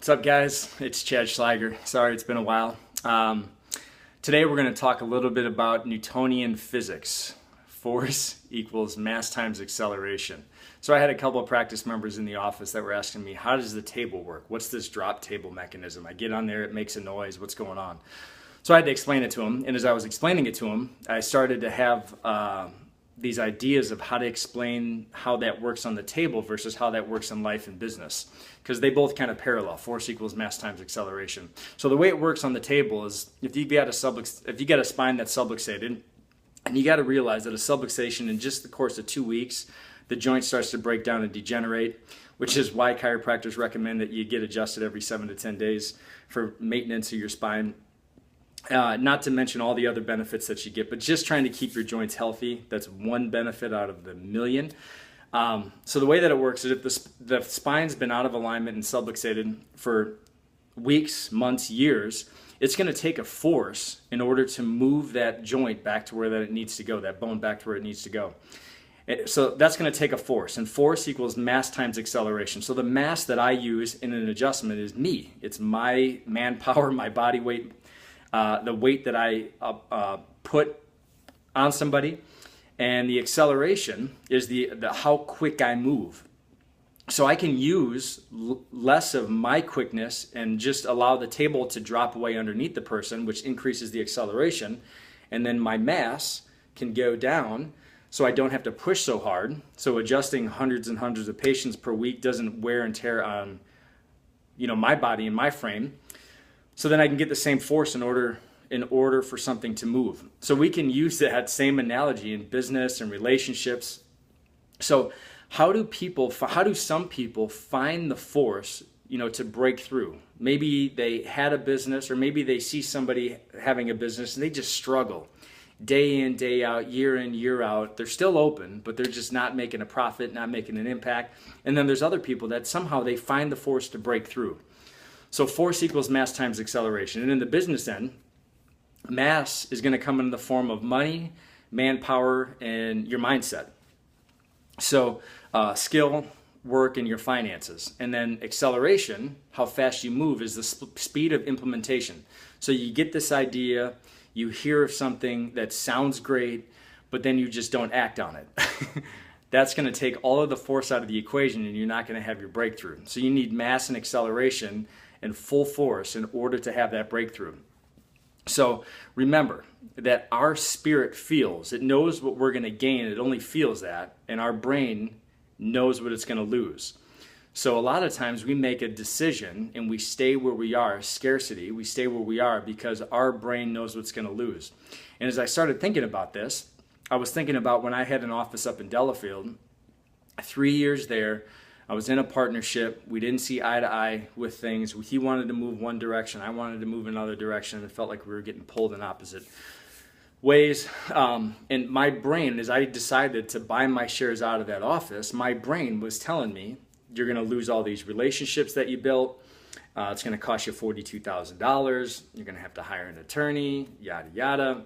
What's up, guys? It's Chad Schleiger. Sorry, it's been a while. Today we're going to talk a little bit about Newtonian physics. Force equals mass times acceleration. So I had a couple of practice members in the office that were asking me, how does the table work? What's this drop table mechanism? I get on there, it makes a noise. What's going on? So I had to explain it to them. And as I was explaining it to them, I started to have these ideas of how to explain how that works on the table versus how that works in life and business, because they both kind of parallel. Force equals mass times acceleration. So the way it works on the table is if you got a spine that's subluxated, and you got to realize that a subluxation in just the course of 2 weeks, the joint starts to break down and degenerate, which is why chiropractors recommend that you get adjusted every 7 to 10 days for maintenance of your spine. Not to mention all the other benefits that you get, but just trying to keep your joints healthy. That's one benefit out of the million. So the way that it works is if the spine's been out of alignment and subluxated for weeks, months, years, it's going to take a force in order to move that joint back to where it needs to go, that bone back to where it needs to go. So that's going to take a force, and force equals mass times acceleration. So the mass that I use in an adjustment is me. It's my manpower, my body weight, the weight that I put on somebody, and the acceleration is the how quick I move. So I can use less of my quickness and just allow the table to drop away underneath the person, which increases the acceleration, and then my mass can go down so I don't have to push so hard. So adjusting hundreds and hundreds of patients per week doesn't wear and tear on my body and my frame. So then I can get the same force in order for something to move. So we can use that same analogy in business and relationships. So how do some people find the force, to break through? Maybe they had a business, or maybe they see somebody having a business and they just struggle day in, day out, year in, year out. They're still open, but they're just not making a profit, not making an impact. And then there's other people that somehow they find the force to break through. So force equals mass times acceleration. And in the business end, mass is going to come in the form of money, manpower, and your mindset. So skill, work, and your finances. And then acceleration, how fast you move, is the speed of implementation. So you get this idea, you hear of something that sounds great, but then you just don't act on it. That's going to take all of the force out of the equation, and you're not going to have your breakthrough. So you need mass and acceleration and full force in order to have that breakthrough. So remember that our spirit feels. It knows what we're going to gain. It only feels that. And our brain knows what it's going to lose. So a lot of times we make a decision and we stay where we are, scarcity. We stay where we are because our brain knows what's going to lose. And as I started thinking about this, I was thinking about when I had an office up in Delafield, 3 years there. I was in a partnership. We didn't see eye to eye with things. He wanted to move one direction. I wanted to move another direction. It felt like we were getting pulled in opposite ways. And my brain, as I decided to buy my shares out of that office, my brain was telling me, you're going to lose all these relationships that you built. It's going to cost you $42,000. You're going to have to hire an attorney, yada, yada.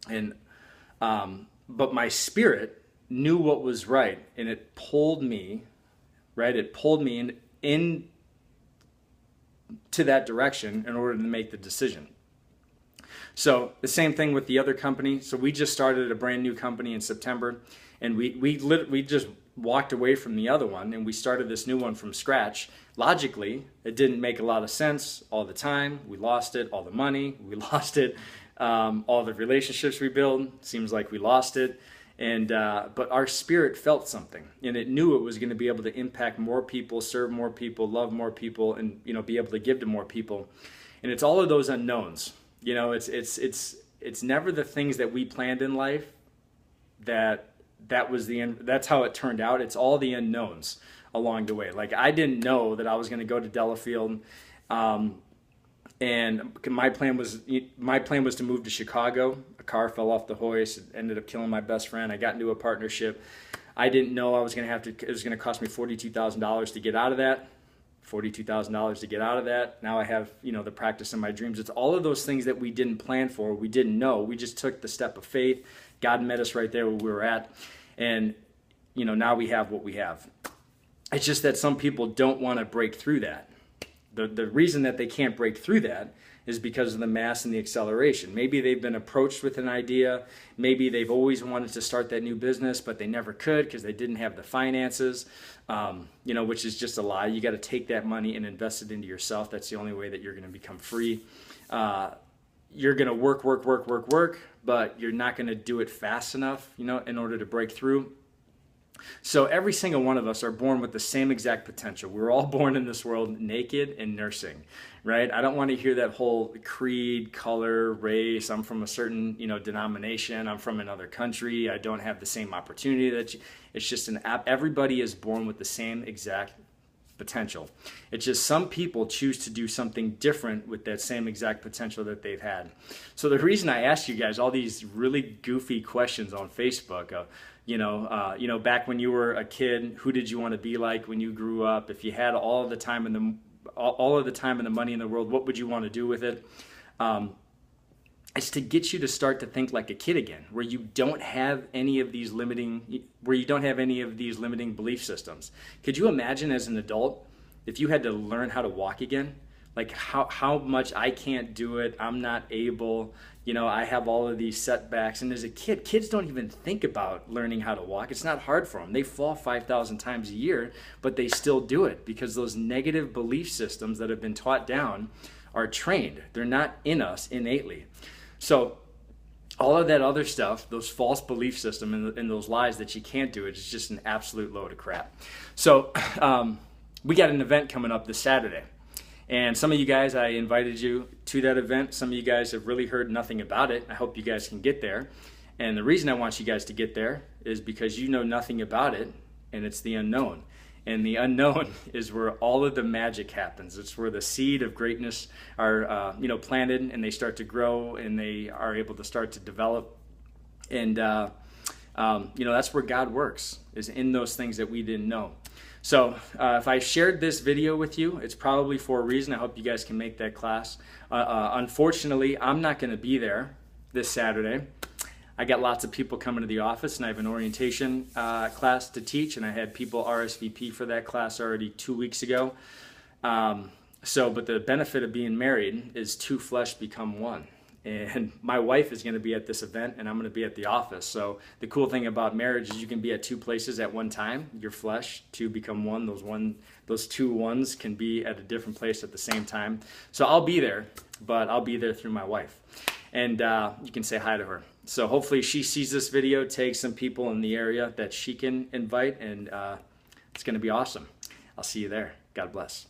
And but my spirit knew what was right, and it pulled me. Right? It pulled me in to that direction in order to make the decision. So the same thing with the other company. So we just started a brand new company in September, and we just walked away from the other one, and we started this new one from scratch. Logically, it didn't make a lot of sense all the time. We lost it, all the money. We lost it, all the relationships we built. Seems like we lost it. And but our spirit felt something, and it knew it was going to be able to impact more people, serve more people, love more people, and be able to give to more people. And it's all of those unknowns. It's never the things that we planned in life that was the end. That's how it turned out. It's all the unknowns along the way. Like I didn't know that I was going to go to Delafield. And my plan was to move to Chicago. A car fell off the hoist. It ended up killing my best friend. I got into a partnership. I didn't know it was going to cost me $42,000 to get out of that. $42,000 to get out of that. Now I have, the practice in my dreams. It's all of those things that we didn't plan for. We didn't know. We just took the step of faith. God met us right there where we were at. And, now we have what we have. It's just that some people don't want to break through that. The reason that they can't break through that is because of the mass and the acceleration. Maybe they've been approached with an idea. Maybe they've always wanted to start that new business, but they never could because they didn't have the finances, which is just a lie. You got to take that money and invest it into yourself. That's the only way that you're going to become free. You're going to work, but you're not going to do it fast enough, in order to break through. So every single one of us are born with the same exact potential. We're all born in this world naked and nursing, right? I don't want to hear that whole creed, color, race. I'm from a certain, denomination. I'm from another country. I don't have the same opportunity that you. It's just everybody is born with the same exact potential. It's just some people choose to do something different with that same exact potential that they've had. So the reason I asked you guys all these really goofy questions on Facebook, back when you were a kid, who did you want to be like when you grew up? If you had all of the time and the money in the world, what would you want to do with it? It's to get you to start to think like a kid again, where you don't have any of these limiting belief systems. Could you imagine as an adult if you had to learn how to walk again? Like how much I can't do it, I'm not able, I have all of these setbacks. And as a kid, kids don't even think about learning how to walk. It's not hard for them. They fall 5,000 times a year, but they still do it because those negative belief systems that have been taught down are trained. They're not in us innately. So all of that other stuff, those false belief systems and those lies that you can't do it, is just an absolute load of crap. So we got an event coming up this Saturday. And some of you guys, I invited you to that event. Some of you guys have really heard nothing about it. I hope you guys can get there. And the reason I want you guys to get there is because you know nothing about it, and it's the unknown. And the unknown is where all of the magic happens. It's where the seed of greatness are, planted, and they start to grow, and they are able to start to develop. And, that's where God works, is in those things that we didn't know. So if I shared this video with you, it's probably for a reason. I hope you guys can make that class. Unfortunately, I'm not going to be there this Saturday. I got lots of people coming to the office, and I have an orientation class to teach, and I had people RSVP for that class already 2 weeks ago. But the benefit of being married is two flesh become one. And my wife is going to be at this event, and I'm going to be at the office. So the cool thing about marriage is you can be at two places at one time. Your flesh, two become one. Those two ones can be at a different place at the same time. So I'll be there, but I'll be there through my wife. And you can say hi to her. So hopefully she sees this video, takes some people in the area that she can invite, and it's going to be awesome. I'll see you there. God bless.